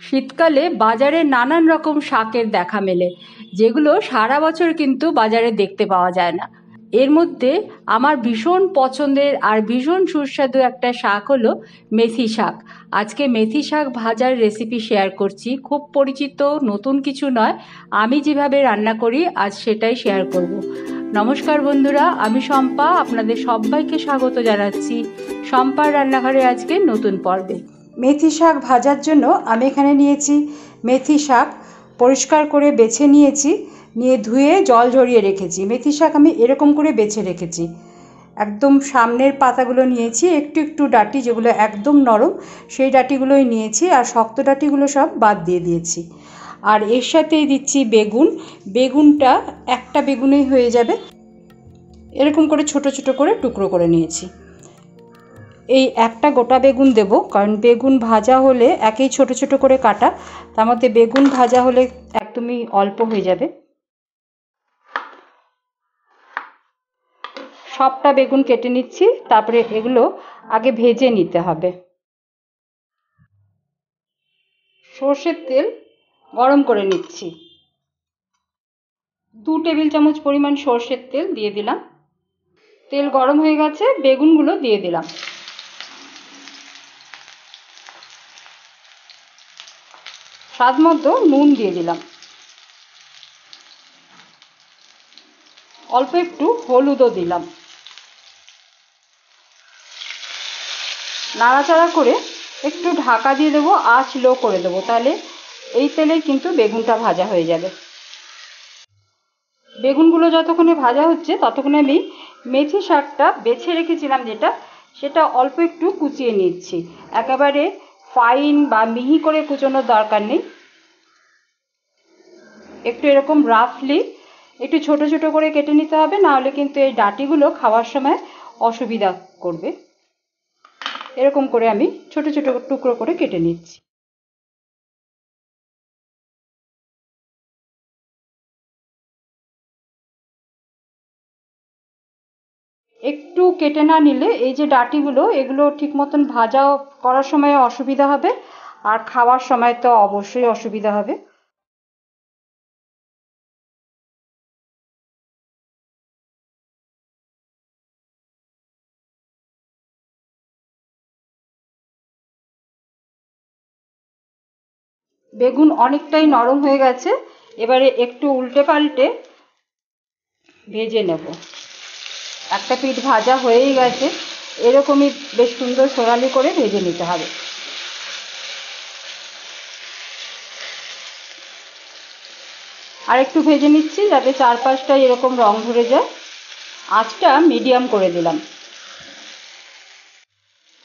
শীতকালে বাজারে নানান রকম শাকের দেখা মেলে, যেগুলো সারা বছর কিন্তু বাজারে দেখতে পাওয়া যায় না। এর মধ্যে আমার ভীষণ পছন্দের আর ভীষণ সুস্বাদু একটা শাক হলো মেথি শাক। আজকে মেথি শাক ভাজার রেসিপি শেয়ার করছি। খুব পরিচিত, নতুন কিছু নয়। আমি যেভাবে রান্না করি আজ সেটাই শেয়ার করব। নমস্কার বন্ধুরা, আমি শম্পা, আপনাদের সবাইকে স্বাগত জানাচ্ছি শম্পার রান্নাঘরে আজকে নতুন পর্বে। মেথি শাক ভাজার জন্য আমি এখানে নিয়েছি মেথি শাক, পরিষ্কার করে বেছে নিয়েছি, নিয়ে ধুয়ে জল ঝরিয়ে রেখেছি। মেথি শাক আমি এরকম করে বেছে রেখেছি। একদম সামনের পাতাগুলো নিয়েছি, একটু একটু ডাঁটি যেগুলো একদম নরম সেই ডাঁটিগুলোই নিয়েছি, আর শক্ত ডাঁটিগুলো সব বাদ দিয়ে দিয়েছি। আর এর সাথেই দিচ্ছি বেগুন। বেগুনটা একটা বেগুনেই হয়ে যাবে, এরকম করে ছোট ছোট করে টুকরো করে নিয়েছি। এই একটা গোটা বেগুন দেব, কারণ বেগুন ভাজা হলে একেই ছোট ছোট করে কাটা, তার মধ্যে বেগুন ভাজা হলে একদমই অল্প হয়ে যাবে। সবটা বেগুন কেটে নিচ্ছি, তারপরে এগুলো আগে ভেজে নিতে হবে। সর্ষের তেল গরম করে নিচ্ছি। 2 টেবিল চামচ পরিমাণ সর্ষের তেল দিয়ে দিলাম। তেল গরম হয়ে গেছে, বেগুনগুলো দিয়ে দিলাম। স্বাদ মতো নুন দিয়ে দিলাম। অল্প একটু হলুদও দিলাম। নাড়াচাড়া করে একটু ঢাকা দিয়ে দেবো, আঁচ লো করে দেবো, তাহলে এই তেলেই কিন্তু বেগুনটা ভাজা হয়ে যাবে। বেগুনগুলো যতক্ষণে ভাজা হচ্ছে ততক্ষণে আমি মেথি শাকটা বেছে রেখেছিলাম সেটা অল্প একটু কুচিয়ে নিচ্ছি। একেবারে ফাইন বা মিহি করে কুচোনোর দরকার নেই, একটু এরকম রাফলি একটু ছোট ছোট করে কেটে নিতে হবে, নাহলে কিন্তু এই ডাঁটিগুলো খাওয়ার সময় অসুবিধা করবে। এরকম করে আমি ছোট ছোট টুকরো করে কেটে নিচ্ছি। একটু কেটে না নিলে এই যে ডাঁটিগুলো, এগুলো ঠিক মতন ভাজা করার সময় অসুবিধা হবে, আর খাওয়ার সময় তো অবশ্যই অসুবিধা হবে। বেগুন অনেকটাই নরম হয়ে গেছে, এবারে একটু উল্টে পাল্টে ভেজে নেব। একটা পিঠ ভাজা হয়েই গেছে, এরকমই বেশ সুন্দর সোনালি করে ভেজে নিতে হবে। আর একটু ভেজে নিচ্ছি যাতে চারপাশটায় এরকম রং ধরে যায়। আঁচটা মিডিয়াম করে দিলাম।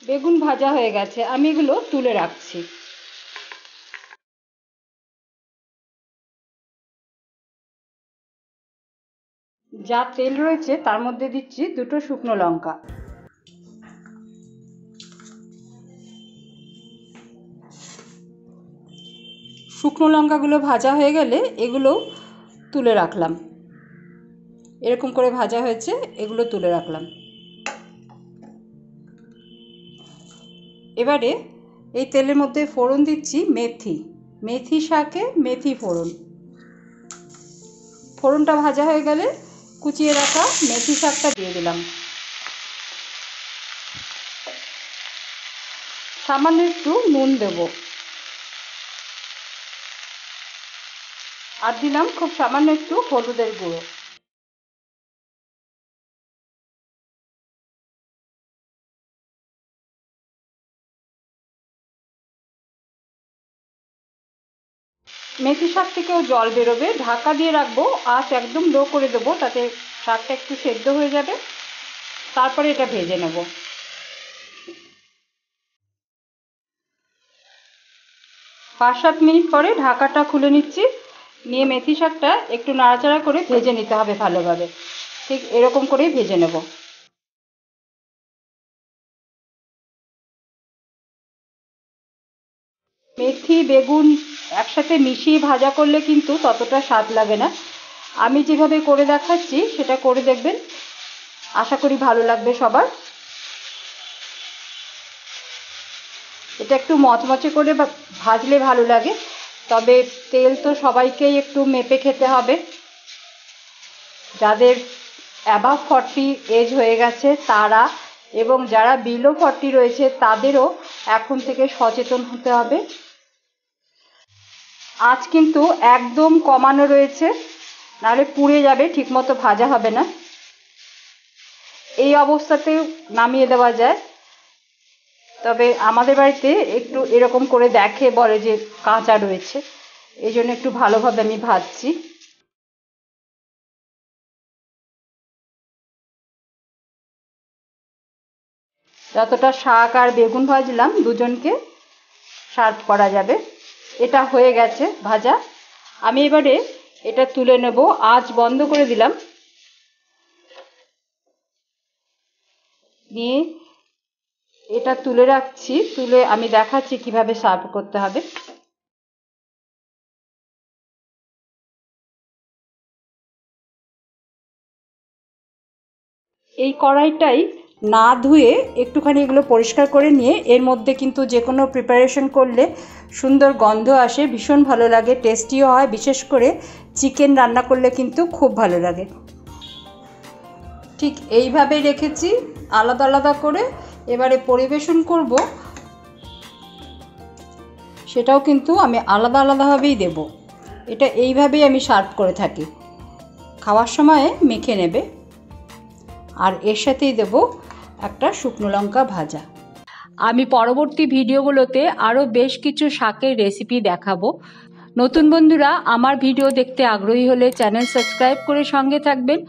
বেগুন ভাজা হয়ে গেছে, আমি এগুলো তুলে রাখছি। যা তেল রয়েছে তার মধ্যে দিচ্ছি 2টো শুকনো লঙ্কা। শুকনো লঙ্কাগুলো ভাজা হয়ে গেলে এগুলো তুলে রাখলাম। এরকম করে ভাজা হয়েছে, এগুলো তুলে রাখলাম। এবারে এই তেলের মধ্যে ফোড়ন দিচ্ছি মেথি। মেথি শাকে মেথি ফোড়ন। ফোড়নটা ভাজা হয়ে গেলে কুচিয়ে রাখা মেথি শাকটা দিয়ে দিলাম। সামান্য একটু নুন দেব, আর দিলাম খুব সামান্য একটু হলুদের গুঁড়ো। মেথি শাক থেকেও জল বেরোবে, ঢাকা দিয়ে রাখবো, আঁচ একদম লো করে দেবো, তাতে শাকটা একটু সেদ্ধ হয়ে যাবে। তারপরে এটা ভেজে নেব। 5-7 মিনিট পরে ঢাকাটা খুলে নিচ্ছি, নিয়ে মেথি শাকটা একটু নাড়াচাড়া করে ভেজে নিতে হবে ভালোভাবে। ঠিক এরকম করেই ভেজে নেব। মেথি বেগুন একসাথে মিশিয়ে ভাজা করলে কিন্তু ততটা স্বাদ লাগে না। আমি যেভাবে করে দেখাচ্ছি সেটা করে দেখবেন, আশা করি ভালো লাগবে সবার। এটা একটু মচমচে করে ভাজলে ভালো লাগে, তবে তেল তো সবাইকেই একটু মেপে খেতে হবে। যাদের অ্যাবাভ 40 এজ হয়ে গেছে তারা এবং যারা বিলো 40 রয়েছে তাদেরও এখন থেকে সচেতন হতে হবে। আঁচ কিন্তু একদম কমানো রয়েছে, নাহলে পুড়ে যাবে, ঠিকমতো ভাজা হবে না। এই অবস্থাতে নামিয়ে দেওয়া যায়, তবে আমাদের বাড়িতে একটু এরকম করে দেখে বলে যে কাঁচা রয়েছে, এই জন্য একটু ভালোভাবে আমি ভাজছি। যতটা শাক আর বেগুন ভাজলাম দুজনকে সার্ভ করা যাবে। এটা হয়ে গেছে ভাজা। আমি এবারে এটা তুলে নেব, আঁচ বন্ধ করে দিলাম। নিয়ে এটা তুলে রাখছি, তুলে আমি দেখাচ্ছি কিভাবে সার্ভ করতে হবে। এই কড়াইটাই না ধুয়ে একটুখানি এগুলো পরিষ্কার করে নিয়ে এর মধ্যে কিন্তু যে কোনো প্রিপারেশন করলে সুন্দর গন্ধ আসে, ভীষণ ভালো লাগে, টেস্টিও হয়। বিশেষ করে চিকেন রান্না করলে কিন্তু খুব ভালো লাগে। ঠিক এইভাবে রেখেছি আলাদা আলাদা করে। এবারে পরিবেশন করব, সেটাও কিন্তু আমি আলাদা আলাদাভাবেই দেব। এটা এইভাবেই আমি সার্ভ করে থাকি। খাওয়ার সময় মেখে নেবে। আর এর সাথেই দেব একটা শুকনো লঙ্কা ভাজা। আমি পরবর্তী ভিডিওগুলোতে আরও বেশ কিছু শাকের রেসিপি দেখাবো। নতুন বন্ধুরা আমার ভিডিও দেখতে আগ্রহী হলে চ্যানেল সাবস্ক্রাইব করে সঙ্গে থাকবেন।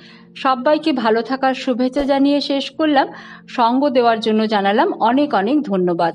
সবাইকে ভালো থাকার শুভেচ্ছা জানিয়ে শেষ করলাম। সঙ্গ দেওয়ার জন্য জানালাম অনেক অনেক ধন্যবাদ।